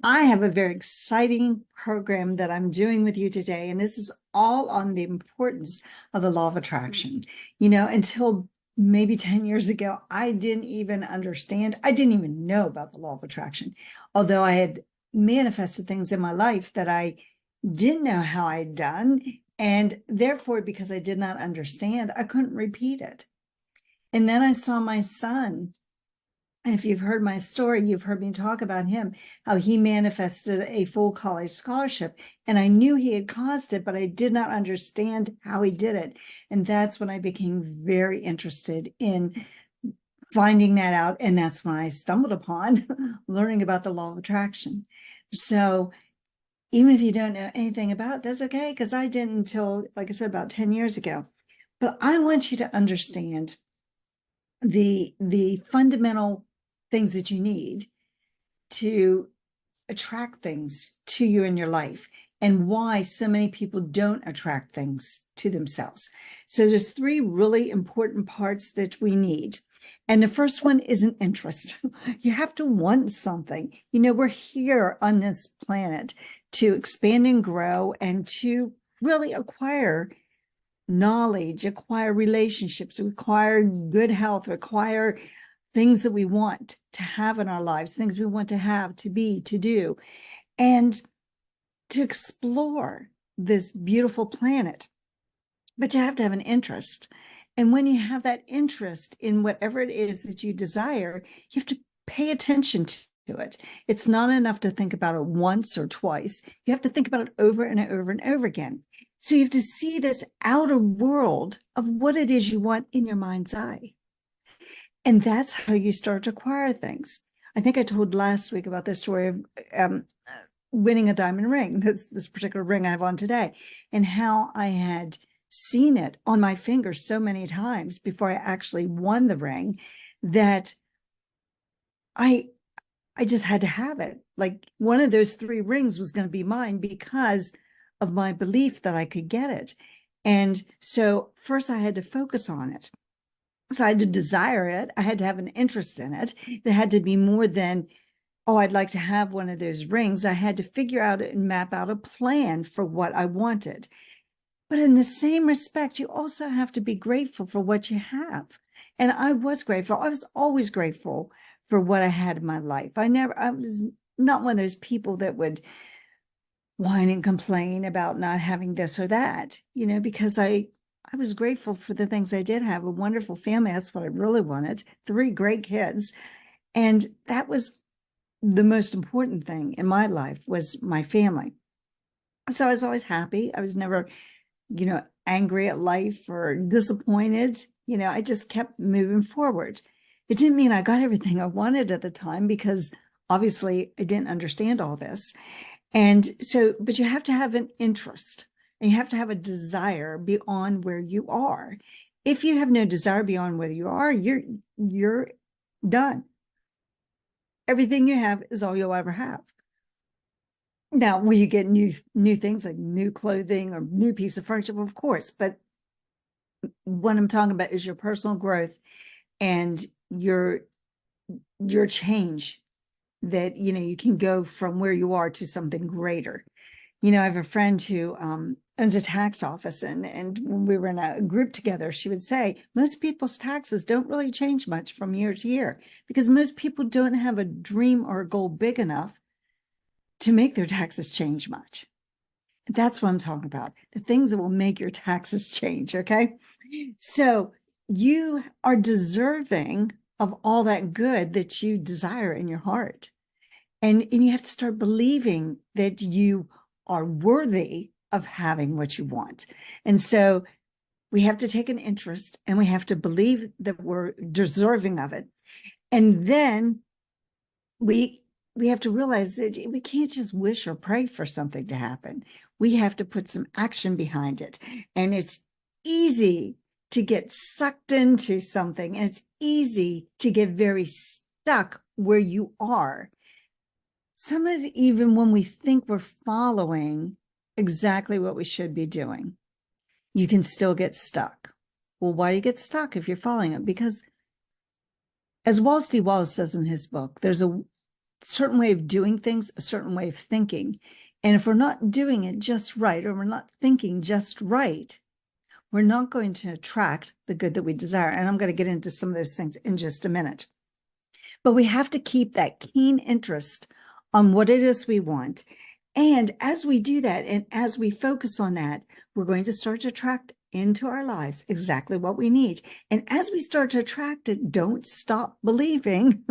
I have a very exciting program that I'm doing with you today, and this is all on the importance of the law of attraction. Until maybe 10 years ago, I didn't even understand, I didn't even know about the law of attraction, although I had manifested things in my life that I didn't know how I'd done. And therefore, because I did not understand, I couldn't repeat it. And then I saw my son, and if you've heard my story, you've heard me talk about him, how he manifested a full college scholarship. And I knew he had caused it, but I did not understand how he did it. And that's when I became very interested in finding that out. And that's when I stumbled upon learning about the law of attraction. So even if you don't know anything about it, that's okay, because I didn't until, like I said, about 10 years ago. But I want you to understand the fundamental things that you need to attract things to you in your life, and why so many people don't attract things to themselves. So there's three really important parts that we need. And the first one is an interest. You have to want something. We're here on this planet to expand and grow and to really acquire knowledge, acquire relationships, acquire good health, acquire things that we want to have in our lives, things we want to have, to be, to do, and to explore this beautiful planet. But you have to have an interest. And when you have that interest in whatever it is that you desire, you have to pay attention to it. It's not enough to think about it once or twice. You have to think about it over and over and over again. So you have to see this outer world of what it is you want in your mind's eye. And that's how you start to acquire things. I think I told last week about the story of winning a diamond ring, this particular ring I have on today, and how I had seen it on my finger so many times before I actually won the ring that I just had to have it. Like, one of those three rings was going to be mine because of my belief that I could get it. And so first I had to focus on it. So I had to desire it. I had to have an interest in it. It had to be more than, oh, I'd like to have one of those rings. I had to figure out and map out a plan for what I wanted. But in the same respect, you also have to be grateful for what you have. And I was grateful. I was always grateful for what I had in my life. I was not one of those people that would whine and complain about not having this or that, because I was grateful for the things I did have. A wonderful family. That's what I really wanted. Three great kids. And that was the most important thing in my life, was my family. So I was always happy. I was never, angry at life or disappointed. I just kept moving forward. It didn't mean I got everything I wanted at the time, because obviously I didn't understand all this. And so, but you have to have an interest, and you have to have a desire beyond where you are. If you have no desire beyond where you are, you're done. Everything you have is all you'll ever have. Now, will you get new things like new clothing or new piece of furniture? Well, of course, but what I'm talking about is your personal growth and your change, that you can go from where you are to something greater. I have a friend who owns a tax office, and when we were in a group together, she would say most people's taxes don't really change much from year to year, because most people don't have a dream or a goal big enough to make their taxes change much. That's what I'm talking about, the things that will make your taxes change. Okay. So you are deserving of all that good that you desire in your heart. And you have to start believing that you are worthy of having what you want. And so we have to take an interest, and we have to believe that we're deserving of it. And then we have to realize that we can't just wish or pray for something to happen. We have to put some action behind it. And it's easy to get sucked into something, and it's easy to get very stuck where you are. Sometimes even when we think we're following exactly what we should be doing, you can still get stuck. Well, why do you get stuck if you're following it? Because, as Wallace D. Wallace says in his book, there's a certain way of doing things, a certain way of thinking. And if we're not doing it just right, or we're not thinking just right, we're not going to attract the good that we desire. And I'm going to get into some of those things in just a minute. But we have to keep that keen interest on what it is we want. And as we do that, and as we focus on that, we're going to start to attract into our lives exactly what we need. And as we start to attract it, don't stop believing